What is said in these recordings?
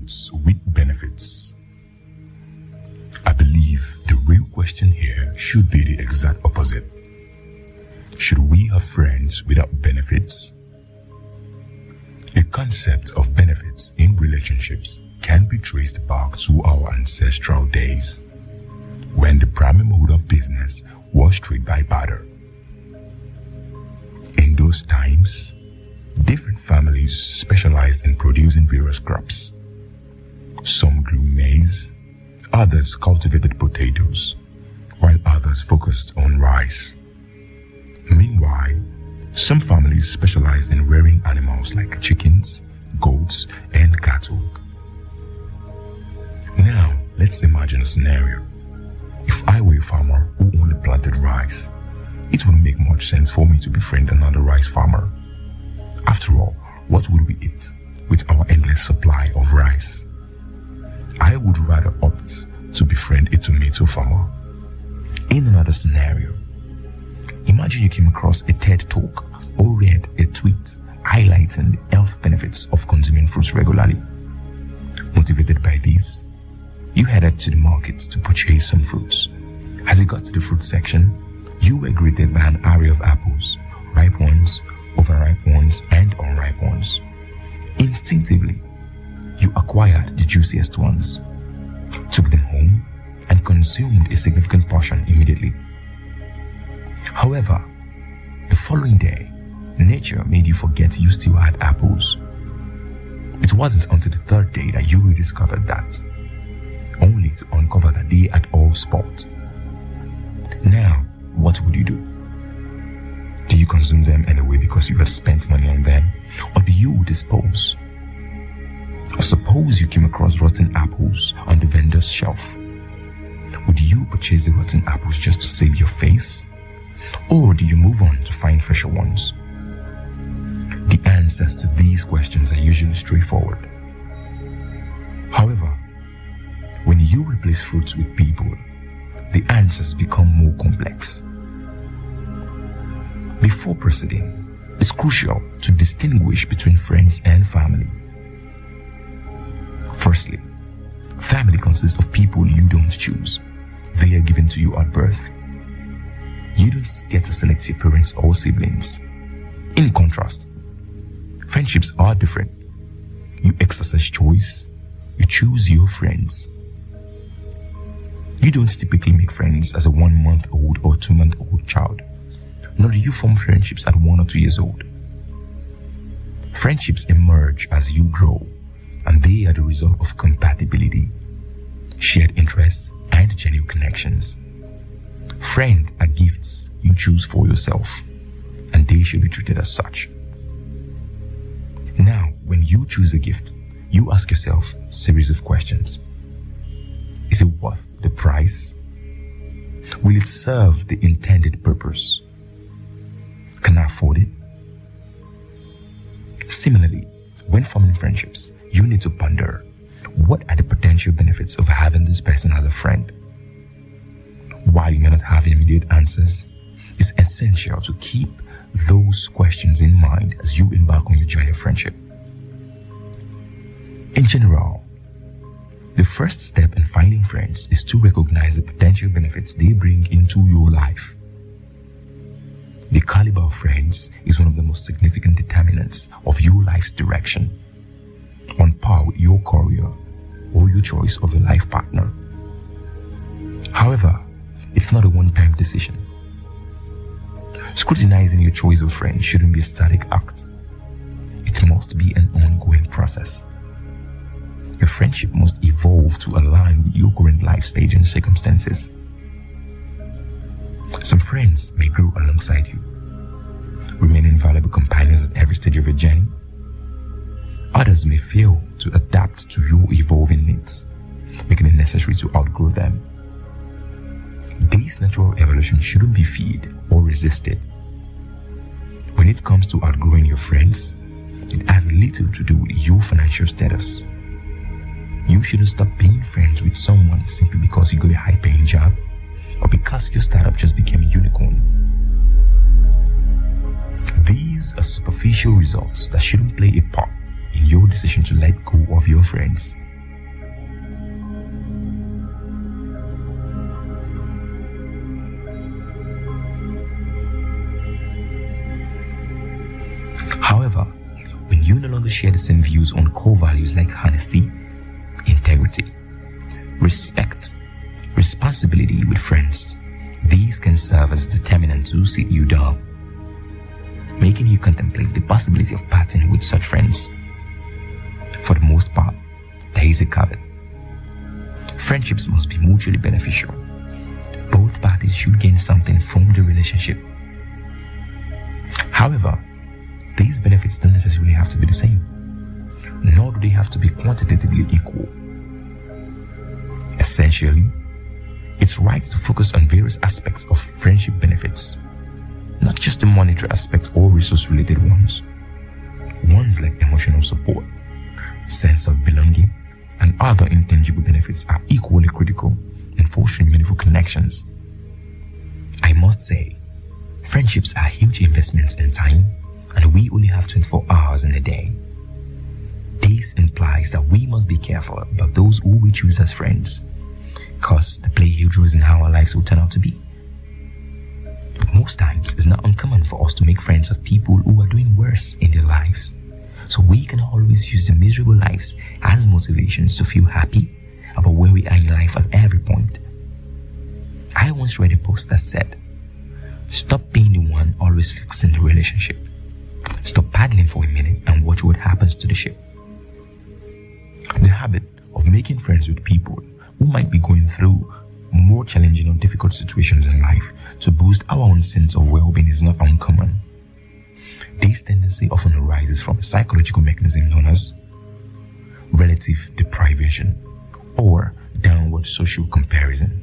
friends with benefits? I believe the real question here should be the exact opposite. Should we have friends without benefits? The concept of benefits in relationships can be traced back to our ancestral days, when the primary mode of business was trade by barter. In those times, different families specialized in producing various crops. Some grew maize, others cultivated potatoes, while others focused on rice. Meanwhile, some families specialized in rearing animals like chickens, goats, and cattle. Now, let's imagine a scenario. If I were a farmer who only planted rice, it wouldn't make much sense for me to befriend another rice farmer. After all, what would we eat with our endless supply of rice? I would rather opt to befriend a tomato farmer. In another scenario, imagine you came across a TED talk or read a tweet highlighting the health benefits of consuming fruits regularly. Motivated by this, you headed to the market to purchase some fruits. As you got to the fruit section, you were greeted by an array of apples, ripe ones, overripe ones, and unripe ones. Instinctively, you acquired the juiciest ones, took them home, and consumed a significant portion immediately. However, the following day, nature made you forget you still had apples. It wasn't until the third day that you rediscovered that, only to uncover that they had all spoiled. Now, what would you do? Do you consume them anyway because you have spent money on them, or do you dispose? Or suppose you came across rotten apples on the vendor's shelf. Would you purchase the rotten apples just to save your face? Or do you move on to find fresher ones? The answers to these questions are usually straightforward. However, when you replace fruits with people, the answers become more complex. Before proceeding, it's crucial to distinguish between friends and family. Firstly, family consists of people you don't choose. They are given to you at birth. You don't get to select your parents or siblings. In contrast, friendships are different. You exercise choice. You choose your friends. You don't typically make friends as a 1-month-old or 2-month-old child, nor do you form friendships at 1 or 2 years old. Friendships emerge as you grow, and they are the result of compatibility, shared interests, and genuine connections. Friends are gifts you choose for yourself, and they should be treated as such. Now, when you choose a gift, you ask yourself a series of questions. Is it worth the price? Will it serve the intended purpose? Can I afford it? Similarly, when forming friendships, you need to ponder, what are the potential benefits of having this person as a friend? While you may not have immediate answers, it's essential to keep those questions in mind as you embark on your journey of friendship. In general, the first step in finding friends is to recognize the potential benefits they bring into your life. The caliber of friends is one of the most significant determinants of your life's direction, on par with your career or your choice of a life partner. However, it's not a one-time decision. Scrutinizing your choice of friends shouldn't be a static act. It must be an ongoing process. Your friendship must evolve to align with your current life stage and circumstances. Some friends may grow alongside you, remaining valuable companions at every stage of your journey. Others may fail to adapt to your evolving needs, making it necessary to outgrow them. This natural evolution shouldn't be feared or resisted. When it comes to outgrowing your friends, it has little to do with your financial status. You shouldn't stop being friends with someone simply because you got a high-paying job or because your startup just became a unicorn. These are superficial results that shouldn't play a part in your decision to let go of your friends. You no longer share the same views on core values like honesty, integrity, respect, responsibility with friends. These can serve as determinants to sit you down, making you contemplate the possibility of parting with such friends. For the most part, there is a caveat. Friendships must be mutually beneficial. Both parties should gain something from the relationship. However, these benefits don't necessarily have to be the same, nor do they have to be quantitatively equal. Essentially, it's right to focus on various aspects of friendship benefits, not just the monetary aspects or resource-related ones. Ones like emotional support, sense of belonging, and other intangible benefits are equally critical in fostering meaningful connections. I must say, friendships are huge investments in time, and we only have 24 hours in a day. This implies that we must be careful about those who we choose as friends, because they play huge roles in how our lives will turn out to be. Most times, it's not uncommon for us to make friends of people who are doing worse in their lives, so we can always use their miserable lives as motivations to feel happy about where we are in life at every point. I once read a post that said, "Stop being the one always fixing the relationship. Stop paddling for a minute and watch what happens to the ship." The habit of making friends with people who might be going through more challenging or difficult situations in life to boost our own sense of well-being is not uncommon. This tendency often arises from a psychological mechanism known as relative deprivation or downward social comparison.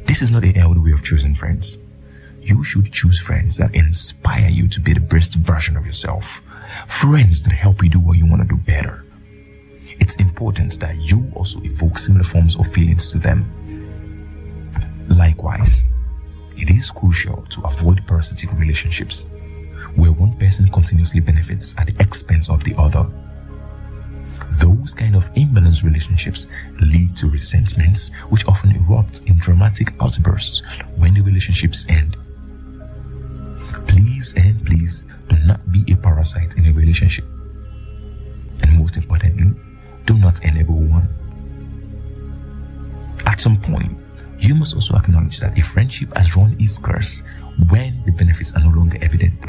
This is not a healthy way of choosing friends. You should choose friends that inspire you to be the best version of yourself. Friends that help you do what you want to do better. It's important that you also evoke similar forms of feelings to them. Likewise, it is crucial to avoid parasitic relationships where one person continuously benefits at the expense of the other. Those kind of imbalanced relationships lead to resentments, which often erupt in dramatic outbursts when the relationships end. Please do not be a parasite in a relationship. And most importantly, do not enable one. At some point, you must also acknowledge that a friendship has run its course when the benefits are no longer evident.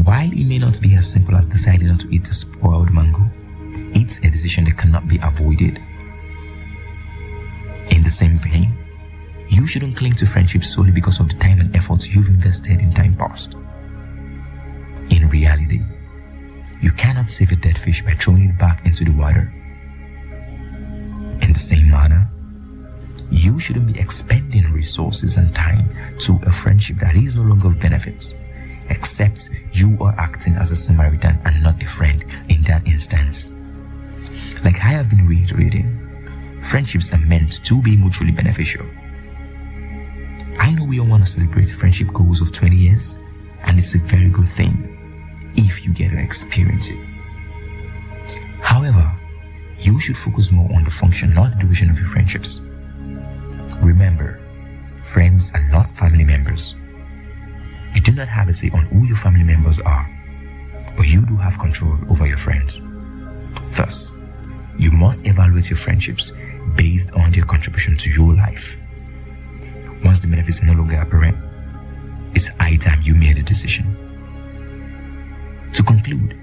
While it may not be as simple as deciding not to eat a spoiled mango, it's a decision that cannot be avoided. In the same vein, you shouldn't cling to friendships solely because of the time and efforts you've invested in time past. In reality, you cannot save a dead fish by throwing it back into the water. In the same manner, you shouldn't be expending resources and time to a friendship that is no longer of benefit, except you are acting as a Samaritan and not a friend in that instance. Like I have been reiterating, friendships are meant to be mutually beneficial. I know we all want to celebrate friendship goals of 20 years, and it's a very good thing if you get to experience it. However, you should focus more on the function, not the duration of your friendships. Remember, friends are not family members. You do not have a say on who your family members are, but you do have control over your friends. Thus, you must evaluate your friendships based on their contribution to your life. Once the benefits are no longer apparent, it's high time you made a decision. To conclude,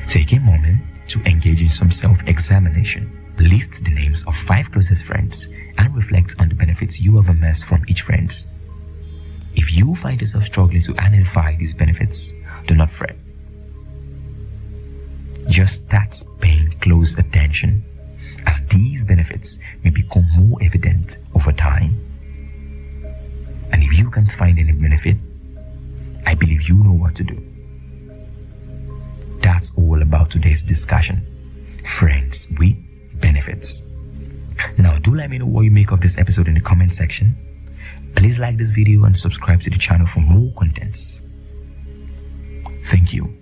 take a moment to engage in some self-examination. List the names of 5 closest friends and reflect on the benefits you have amassed from each friend. If you find yourself struggling to identify these benefits, do not fret. Just start paying close attention, as these benefits may become more evident over time. And if you can't find any benefit, I believe you know what to do. That's all about today's discussion. Friends with benefits. Now, do let me know what you make of this episode in the comment section. Please like this video and subscribe to the channel for more contents. Thank you.